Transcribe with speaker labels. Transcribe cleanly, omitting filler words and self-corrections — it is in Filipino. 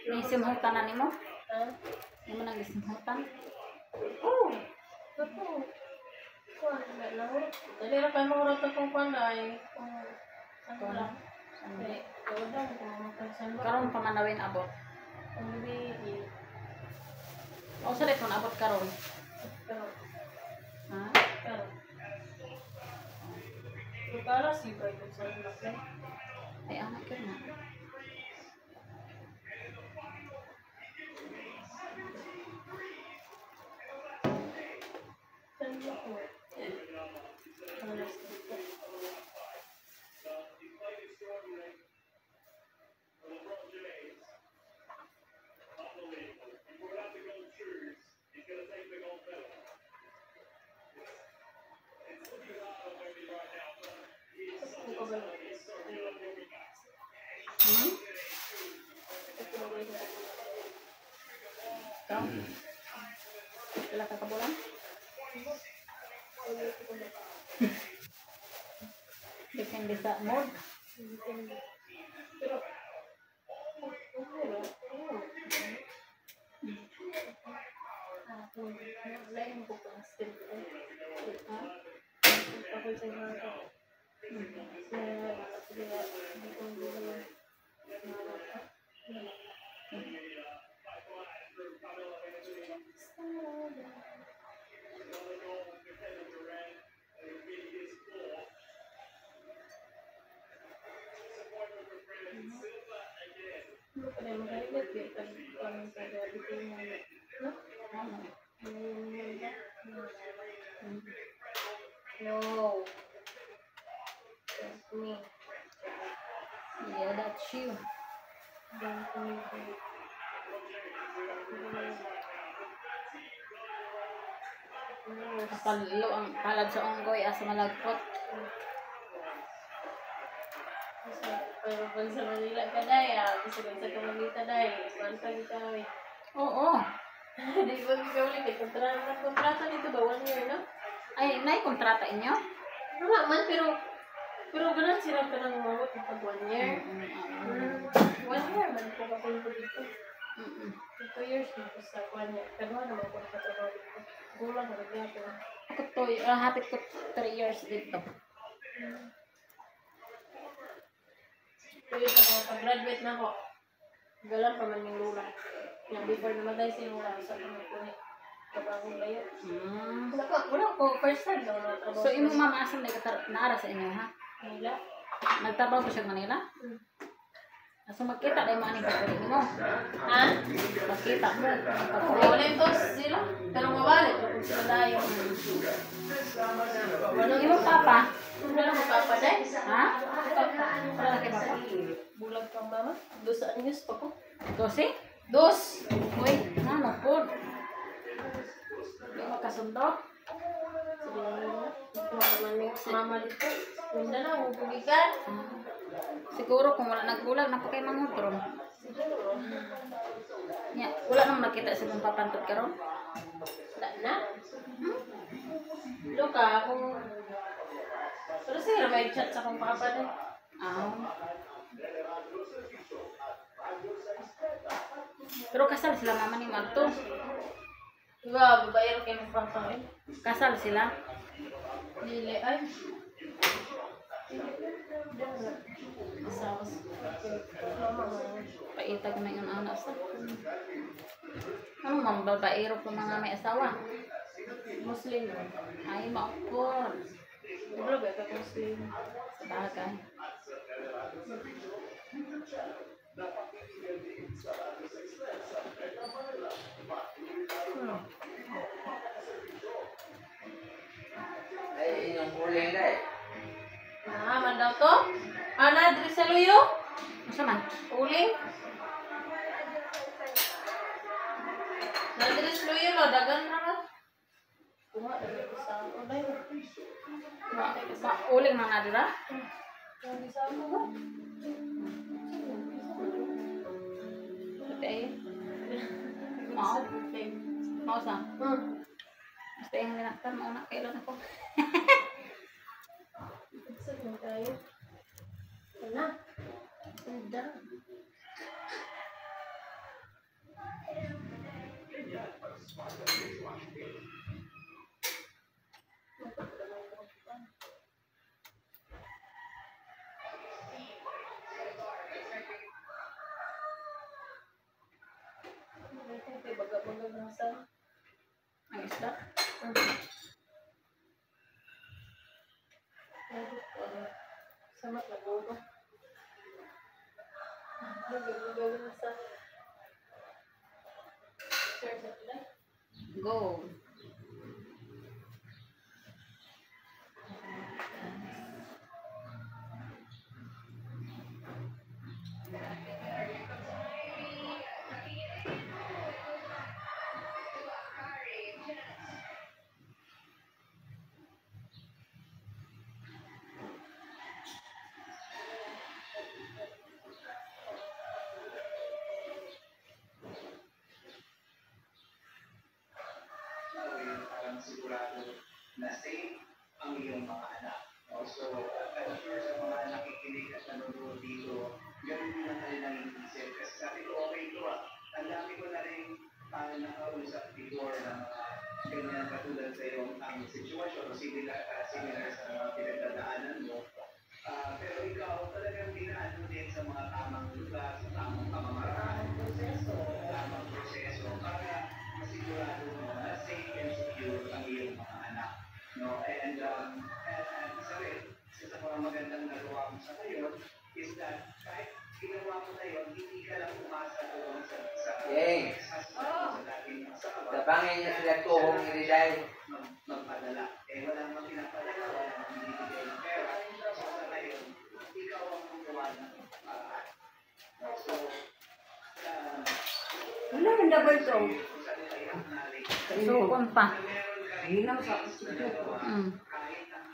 Speaker 1: Nisimhutan na nimo?
Speaker 2: Ha?
Speaker 1: Hindi mo nang nisimhutan?
Speaker 2: Oo. Ito. Kuwan, nalahurot. Dali ra kayo mahurot akong panday. Ano lang. Hindi. Gawad lang kung mamakansan ba.
Speaker 1: Karon pa manawin abot.
Speaker 2: Ang gabi.
Speaker 1: O sa rin abot karon.
Speaker 2: Pero,
Speaker 1: Ha?
Speaker 2: pero. Para si ba ito sa laki?
Speaker 1: Ay, anak ka na.
Speaker 2: Saan ba ko? Alas dito.
Speaker 1: Hmm? Ikaw? Wala ka kabulan? Depende sa mood.
Speaker 2: Pero, lain ko pa still ko. Ako sa mga ko. No. That's me.
Speaker 1: Yeah, that's you.
Speaker 2: Don't me.
Speaker 1: Kapalo ang palad sa unggoy asa malagpot.
Speaker 2: Pero pag sa Manila ka day, gusto ko sa Kamalita day, pantay ka eh.
Speaker 1: Oo.
Speaker 2: Di ba ikaw ulit, kontrata dito ba? 1 year, no?
Speaker 1: Ay, nay kontrata inyo?
Speaker 2: Wala man, pero ganun sila ka nang umabot pag 1 year. 1 year man po kapag ko dito. 2 years na po sa 1 year. Pero naman ko nakatrabaho dito. Gulang na nagyapo.
Speaker 1: Ako to, hapit ko 3 years dito.
Speaker 2: Pero pag-graduate na ako, galang pa man yung lula. Yung before namatay si lula, sa mga punit. Kabagong layo. Wala ko, first time daw na trabaho.
Speaker 1: So, imo mama asan naara sa inyo, ha?
Speaker 2: Manila?
Speaker 1: Nagtrabaho ko siya Manila? So, magkita dahil maning pagkulit mo.
Speaker 2: Ha?
Speaker 1: Magkita mo.
Speaker 2: Wala yung tos sila. Pero mabalik kung sila tayo.
Speaker 1: Imo papa?
Speaker 2: Wala mo papaday?
Speaker 1: Ha? Wala kay papa?
Speaker 2: Bulag kang mama? Dos anyos pa ko.
Speaker 1: 12?
Speaker 2: Dos!
Speaker 1: Uy, ano po? Hindi makasundo?
Speaker 2: Sige lang nila. Ito naman yung mama dito. Ganda na, hubugigan.
Speaker 1: Siguro kung wala nagbulag, napakay mangutron.
Speaker 2: Siguro.
Speaker 1: Ya, wala naman nakita sa mong papantot karon.
Speaker 2: Wala na. Loka, kung... Pero sige, may chat sa kong papa na.
Speaker 1: Pero kasal sila mama ni Marto.
Speaker 2: Diba, babayar kayo ng papa eh.
Speaker 1: Kasal sila.
Speaker 2: Lili, ay. Asawas.
Speaker 1: Paitag na yung anak sa. Ano mang babaero po mga may asawa?
Speaker 2: Muslim.
Speaker 1: Ay, maupon.
Speaker 2: Wala ba ka Muslim?
Speaker 1: Sa bagay.
Speaker 3: Ay, yung uling na eh.
Speaker 2: Man daw to? Ana, diri sa luyo?
Speaker 1: Masa man?
Speaker 2: Uling? Na diri sa luyo, no? Dagan na ka? Kuha, dagan ko sa ulay.
Speaker 1: Uling na nadira?
Speaker 2: Hindi sa mo ba?
Speaker 1: Pati ay. Mao? Mao sa? Basta yung linaktan, mauna kailan ako.
Speaker 2: Sige tayo. Ano? Ganda. Asan?
Speaker 1: Ang isda.
Speaker 2: Sama na buo. Gagawin na sa share sa pila.
Speaker 1: Go.
Speaker 3: Sigurado na safe ang iyong mga anak. So, I'm sure sa mga nakikinig at nanonood dito, ganun din ang kanilang isip. Kasi sabi ko, okay ito ah. Ang dami ko na rin nakausap before ng mga ganyan katulad sa iyong ang sitwasyon o similar sa mga pinagdadaanan mo. Pero ikaw talagang dinaan mo din sa mga tamang lugar, sa tamang pamamaraan, tamang proseso para masigurado mo na safe and secure ang iyong mga anak. No? And isa rin, isa sa mga magandang nagawa mo sa ngayon is that kahit ginawa mo na yun, hindi ka lang umasa doon sa sa dating asawa.
Speaker 4: Tapangin niya sila tuhong iriday.
Speaker 3: Magpadala. Walang mang pinapadala, walang mang binibigay ng pera. So sa ngayon, ikaw ang gumawa ng paraan. So,
Speaker 5: Wala man double to.
Speaker 3: kung saan nila yung
Speaker 1: Sukon pa.
Speaker 5: Hinaw sa
Speaker 1: Mm.